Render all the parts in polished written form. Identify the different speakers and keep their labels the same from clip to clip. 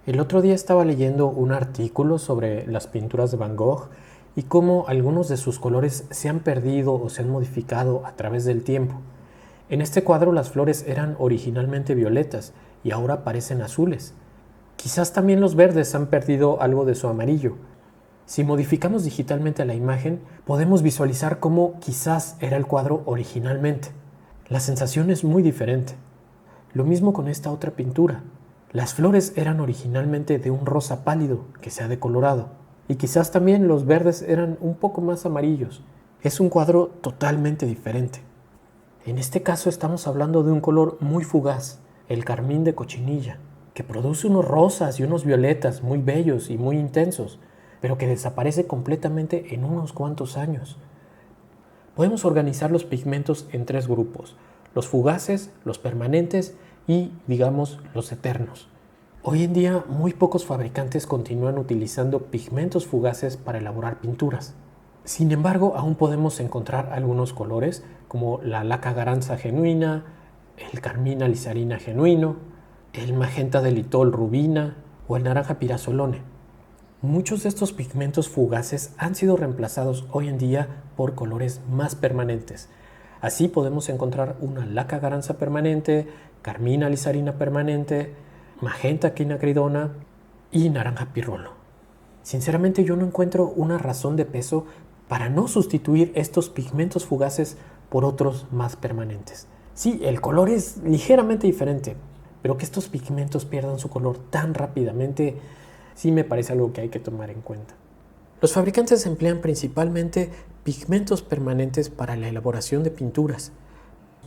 Speaker 1: El otro día estaba leyendo un artículo sobre las pinturas de Van Gogh y cómo algunos de sus colores se han perdido o se han modificado a través del tiempo. En este cuadro las flores eran originalmente violetas y ahora parecen azules. Quizás también los verdes han perdido algo de su amarillo. Si modificamos digitalmente la imagen, podemos visualizar cómo quizás era el cuadro originalmente. La sensación es muy diferente. Lo mismo con esta otra pintura. Las flores eran originalmente de un rosa pálido que se ha decolorado, y quizás también los verdes eran un poco más amarillos. Es un cuadro totalmente diferente. En este caso estamos hablando de un color muy fugaz, el carmín de cochinilla, que produce unos rosas y unos violetas muy bellos y muy intensos, pero que desaparece completamente en unos cuantos años. Podemos organizar los pigmentos en tres grupos: los fugaces, los permanentes y, digamos, los eternos. Hoy en día muy pocos fabricantes continúan utilizando pigmentos fugaces para elaborar pinturas. Sin embargo, aún podemos encontrar algunos colores como la laca garanza genuina, el carmín alizarina genuino, el magenta de litol rubina o el naranja pirazolone. Muchos de estos pigmentos fugaces han sido reemplazados hoy en día por colores más permanentes. Así podemos encontrar una laca garanza permanente, carmín alizarina permanente, magenta quinacridona y naranja pirrolo. Sinceramente yo no encuentro una razón de peso para no sustituir estos pigmentos fugaces por otros más permanentes. Sí, el color es ligeramente diferente, pero que estos pigmentos pierdan su color tan rápidamente sí me parece algo que hay que tomar en cuenta. Los fabricantes emplean principalmente pigmentos permanentes para la elaboración de pinturas.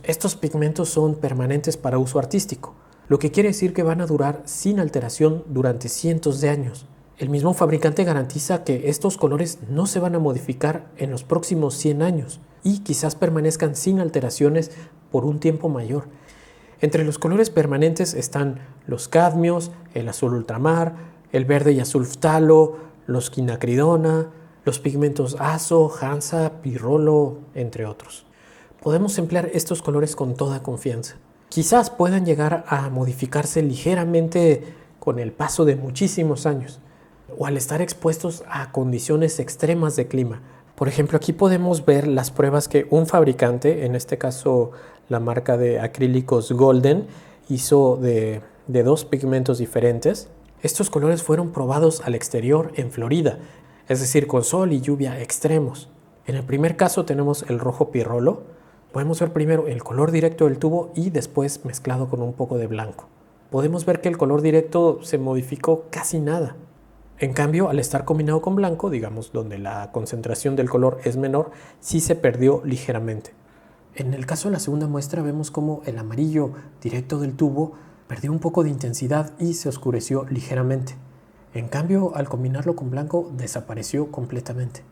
Speaker 1: Estos pigmentos son permanentes para uso artístico, lo que quiere decir que van a durar sin alteración durante cientos de años. El mismo fabricante garantiza que estos colores no se van a modificar en los próximos 100 años y quizás permanezcan sin alteraciones por un tiempo mayor. Entre los colores permanentes están los cadmios, el azul ultramar, el verde y azul ftalo, los quinacridona, los pigmentos azo, hansa, pirrolo, entre otros. Podemos emplear estos colores con toda confianza. Quizás puedan llegar a modificarse ligeramente con el paso de muchísimos años o al estar expuestos a condiciones extremas de clima. Por ejemplo, aquí podemos ver las pruebas que un fabricante, en este caso la marca de acrílicos Golden, hizo de dos pigmentos diferentes. Estos colores fueron probados al exterior en Florida, es decir, con sol y lluvia extremos. En el primer caso tenemos el rojo pirrolo. Podemos ver primero el color directo del tubo y después mezclado con un poco de blanco. Podemos ver que el color directo se modificó casi nada. En cambio, al estar combinado con blanco, digamos donde la concentración del color es menor, sí se perdió ligeramente. En el caso de la segunda muestra vemos cómo el amarillo directo del tubo perdió un poco de intensidad y se oscureció ligeramente. En cambio, al combinarlo con blanco, desapareció completamente.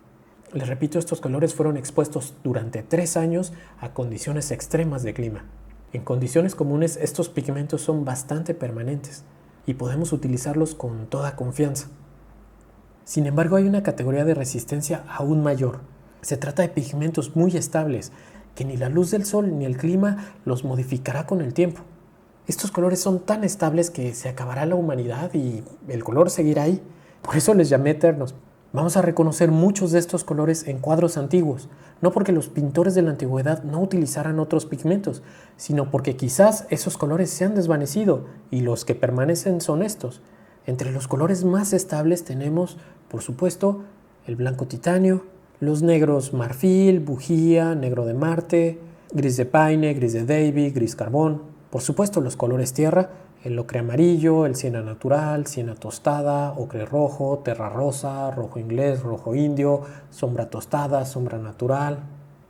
Speaker 1: Les repito, estos colores fueron expuestos durante 3 años a condiciones extremas de clima. En condiciones comunes, estos pigmentos son bastante permanentes y podemos utilizarlos con toda confianza. Sin embargo, hay una categoría de resistencia aún mayor. Se trata de pigmentos muy estables, que ni la luz del sol ni el clima los modificará con el tiempo. Estos colores son tan estables que se acabará la humanidad y el color seguirá ahí. Por eso les llamé eternos. Vamos a reconocer muchos de estos colores en cuadros antiguos, no porque los pintores de la antigüedad no utilizaran otros pigmentos, sino porque quizás esos colores se han desvanecido y los que permanecen son estos. Entre los colores más estables tenemos, por supuesto, el blanco titanio, los negros marfil, bujía, negro de Marte, gris de paine, gris de Davy, gris carbón. Por supuesto, los colores tierra, el ocre amarillo, el siena natural, siena tostada, ocre rojo, terra rosa, rojo inglés, rojo indio, sombra tostada, sombra natural.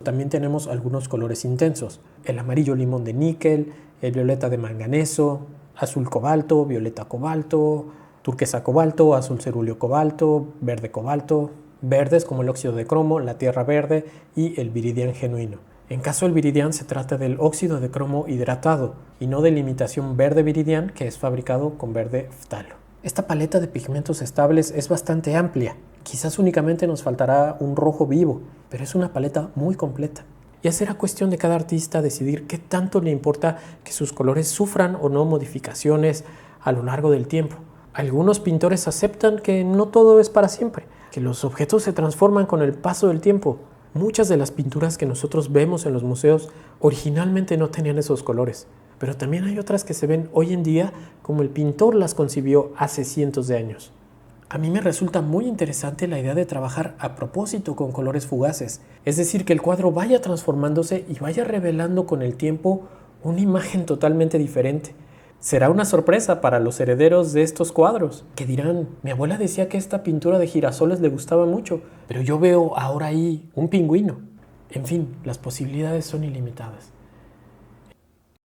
Speaker 1: También tenemos algunos colores intensos: el amarillo limón de níquel, el violeta de manganeso, azul cobalto, violeta cobalto, turquesa cobalto, azul cerúleo cobalto, verde cobalto, verdes como el óxido de cromo, la tierra verde y el viridián genuino. En caso del viridián se trata del óxido de cromo hidratado y no de la imitación verde viridián, que es fabricado con verde ftalo. Esta paleta de pigmentos estables es bastante amplia. Quizás únicamente nos faltará un rojo vivo, pero es una paleta muy completa. Ya será cuestión de cada artista decidir qué tanto le importa que sus colores sufran o no modificaciones a lo largo del tiempo. Algunos pintores aceptan que no todo es para siempre, que los objetos se transforman con el paso del tiempo. Muchas de las pinturas que nosotros vemos en los museos originalmente no tenían esos colores, pero también hay otras que se ven hoy en día como el pintor las concibió hace cientos de años. A mí me resulta muy interesante la idea de trabajar a propósito con colores fugaces, es decir, que el cuadro vaya transformándose y vaya revelando con el tiempo una imagen totalmente diferente. Será una sorpresa para los herederos de estos cuadros, que dirán, mi abuela decía que esta pintura de girasoles le gustaba mucho, pero yo veo ahora ahí un pingüino. En fin, las posibilidades son ilimitadas.